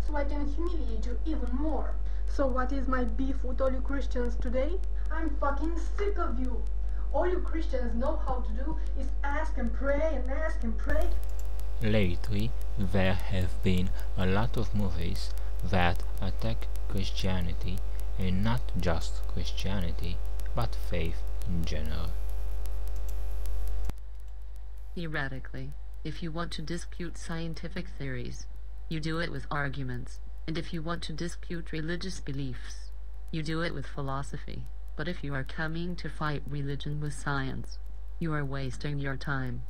so I can humiliate you even more. So what is my beef with all you Christians today? I'm fucking sick of you. All you Christians know how to do is ask and pray and ask and pray. Lately, there have been a lot of movies that attack Christianity, and not just Christianity, but faith in general. Theoretically, if you want to dispute scientific theories, you do it with arguments, and if you want to dispute religious beliefs, you do it with philosophy. But if you are coming to fight religion with science, you are wasting your time.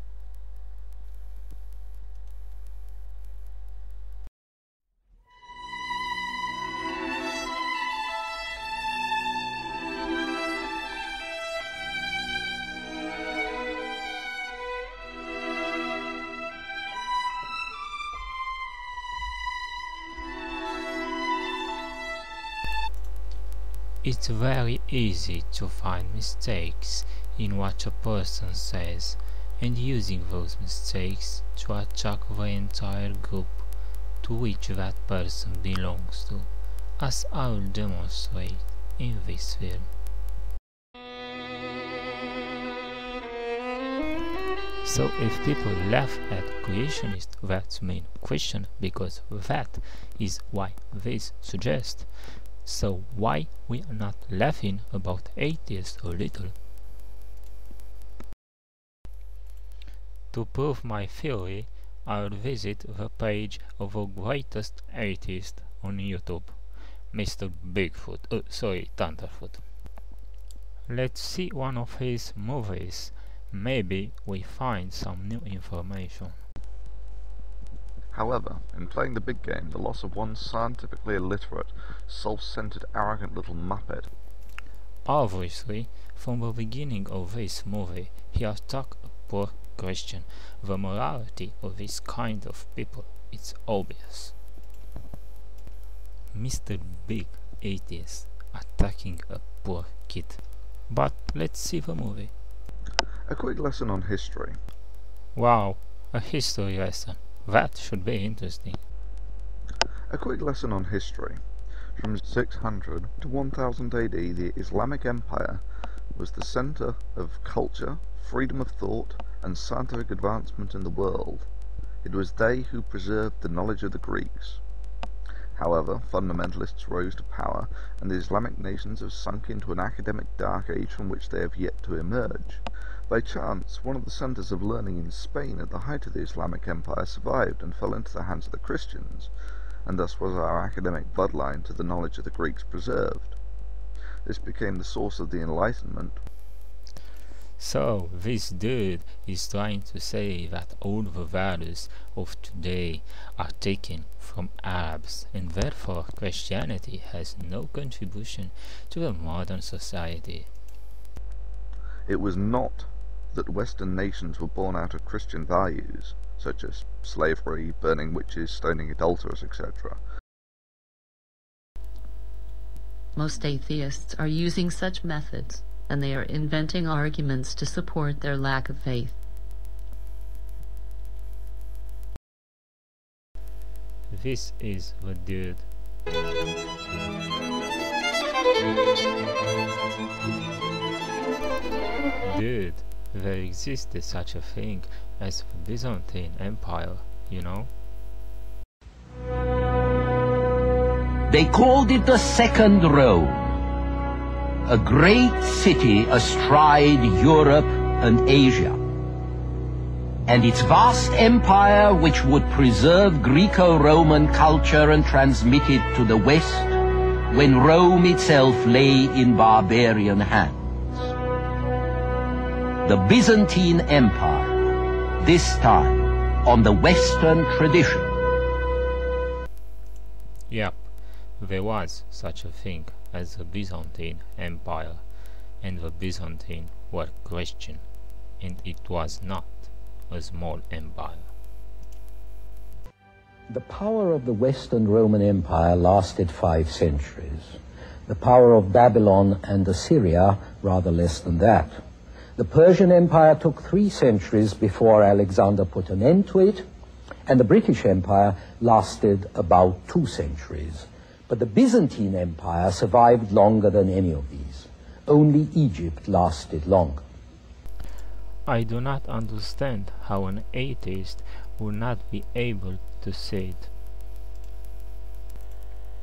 It's very easy to find mistakes in what a person says, and using those mistakes to attack the entire group to which that person belongs to, as I will demonstrate in this film. So if people laugh at creationists, that means Christian, because that is why this suggests. So why we are not laughing about atheists a little? To prove my theory, I will visit the page of the greatest atheist on YouTube, Mr. Thunderf00t. Let's see one of his movies. Maybe we find some new information. However, in playing the big game, the loss of one scientifically illiterate, self-centered, arrogant little muppet. Obviously, from the beginning of this movie, he attacked a poor Christian. The morality of this kind of people, it's obvious. Mr. Big Atheist attacking a poor kid. But let's see the movie. A quick lesson on history. Wow, a history lesson. That should be interesting. A quick lesson on history. From 600 to 1000 AD, the Islamic Empire was the center of culture, freedom of thought, and scientific advancement in the world. It was they who preserved the knowledge of the Greeks. However, fundamentalists rose to power, and the Islamic nations have sunk into an academic dark age from which they have yet to emerge. By chance, one of the centers of learning in Spain at the height of the Islamic Empire survived and fell into the hands of the Christians, and thus was our academic bloodline to the knowledge of the Greeks preserved. This became the source of the Enlightenment. So, this dude is trying to say that all the values of today are taken from Arabs, and therefore Christianity has no contribution to the modern society. It was not that Western nations were born out of Christian values, such as slavery, burning witches, stoning adulterers, etc. Most atheists are using such methods, and they are inventing arguments to support their lack of faith. This is the dude. Dude, there existed such a thing as the Byzantine Empire, you know? They called it the Second Rome, a great city astride Europe and Asia. And its vast empire, which would preserve Greco-Roman culture and transmit it to the West, when Rome itself lay in barbarian hands. The Byzantine Empire, this time on the Western tradition. Yep, there was such a thing as the Byzantine Empire, and the Byzantine were Christian, and it was not a small empire. The power of the Western Roman Empire lasted 5 centuries. The power of Babylon and Assyria rather less than that. The Persian Empire took 3 centuries before Alexander put an end to it, And the British Empire lasted about 2 centuries. But the Byzantine Empire survived longer than any of these. Only Egypt lasted longer. I do not understand how an atheist would not be able to say it.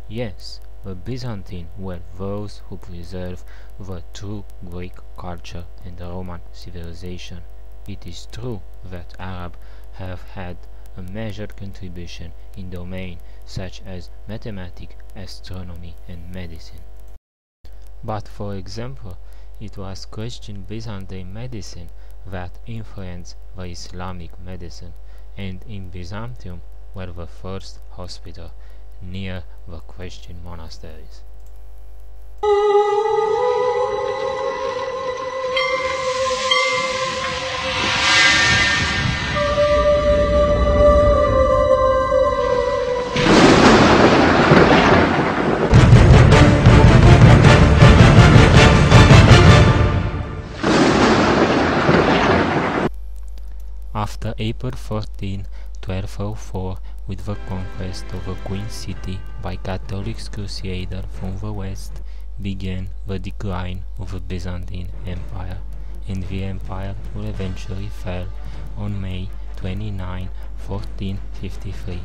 Yes, the Byzantine were those who preserved the true Greek culture and Roman civilization. It is true that Arabs have had a major contribution in domains such as mathematics, astronomy and medicine. But for example, it was Christian Byzantine medicine that influenced the Islamic medicine, and in Byzantium were the first hospital near the Christian monasteries. After April 14, 1204, with the conquest of the Queen City by Catholic crusaders from the west, began the decline of the Byzantine Empire, and the empire will eventually fall on May 29, 1453.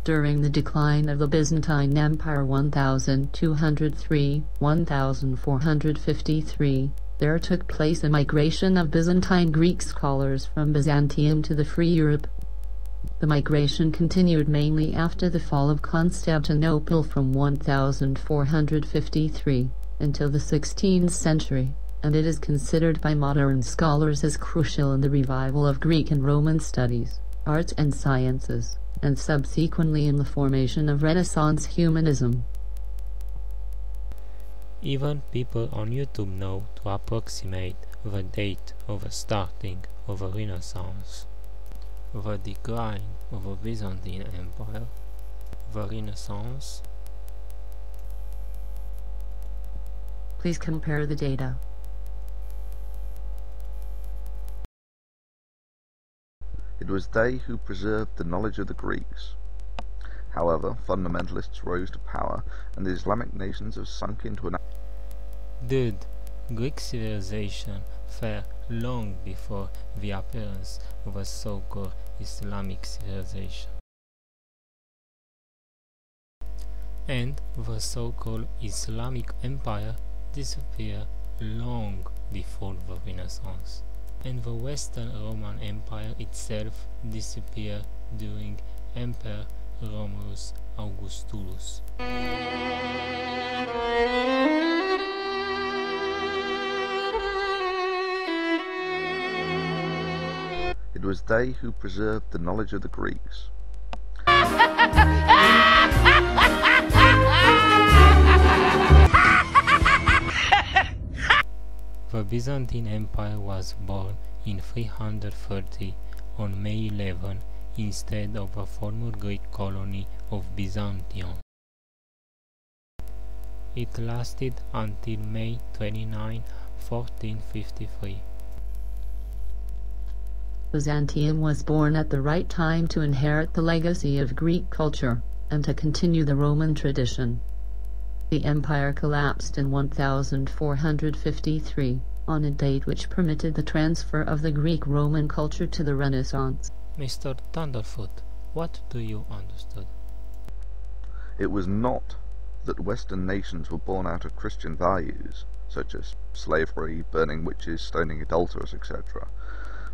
During the decline of the Byzantine Empire 1203–1453, there took place a migration of Byzantine Greek scholars from Byzantium to the Free Europe. The migration continued mainly after the fall of Constantinople from 1453 until the 16th century, and it is considered by modern scholars as crucial in the revival of Greek and Roman studies, arts and sciences, and subsequently in the formation of Renaissance humanism. Even people on YouTube know to approximate the date of the starting of the Renaissance. The decline of the Byzantine Empire, the Renaissance. Please compare the data. It was they who preserved the knowledge of the Greeks. However, fundamentalists rose to power, and the Islamic nations have sunk into an... Dude, Greek civilization fell long before the appearance of a so-called Islamic civilization. And the so-called Islamic Empire disappeared long before the Renaissance, and the Western Roman Empire itself disappeared during Emperor Romulus Augustulus. It was they who preserved the knowledge of the Greeks. The Byzantine Empire was born in 330 on May 11 instead of the former Greek colony of Byzantium. It lasted until May 29, 1453. Byzantium was born at the right time to inherit the legacy of Greek culture and to continue the Roman tradition. The empire collapsed in 1453, on a date which permitted the transfer of the Greek-Roman culture to the Renaissance. Mr. Thunderf00t, what do you understand? It was not that Western nations were born out of Christian values, such as slavery, burning witches, stoning adulterers, etc.,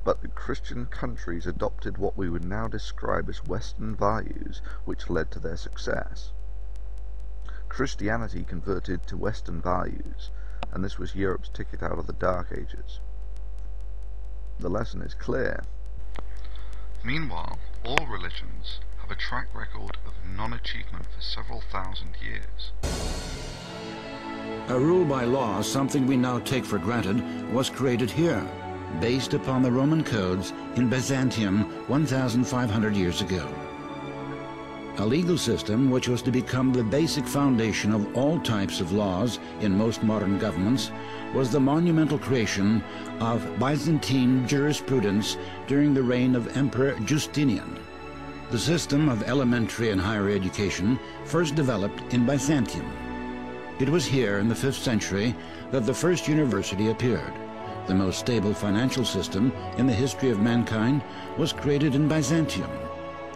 but that Christian countries adopted what we would now describe as Western values, which led to their success. Christianity converted to Western values, and this was Europe's ticket out of the Dark Ages. The lesson is clear. Meanwhile, all religions have a track record of non-achievement for several thousand years. A rule by law, something we now take for granted, was created here, based upon the Roman codes in Byzantium 1,500 years ago. A legal system which was to become the basic foundation of all types of laws in most modern governments was the monumental creation of Byzantine jurisprudence during the reign of Emperor Justinian. The system of elementary and higher education first developed in Byzantium. It was here in the 5th century that the first university appeared. The most stable financial system in the history of mankind was created in Byzantium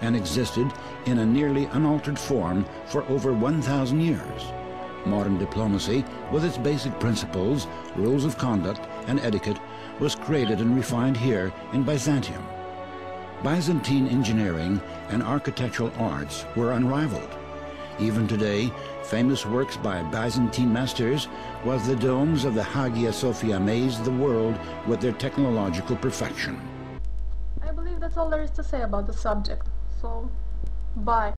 and existed in a nearly unaltered form for over 1,000 years. Modern diplomacy, with its basic principles, rules of conduct, and etiquette, was created and refined here in Byzantium. Byzantine engineering and architectural arts were unrivaled. Even today, famous works by Byzantine masters, while the domes of the Hagia Sophia amaze the world with their technological perfection. I believe that's all there is to say about the subject. So, bye.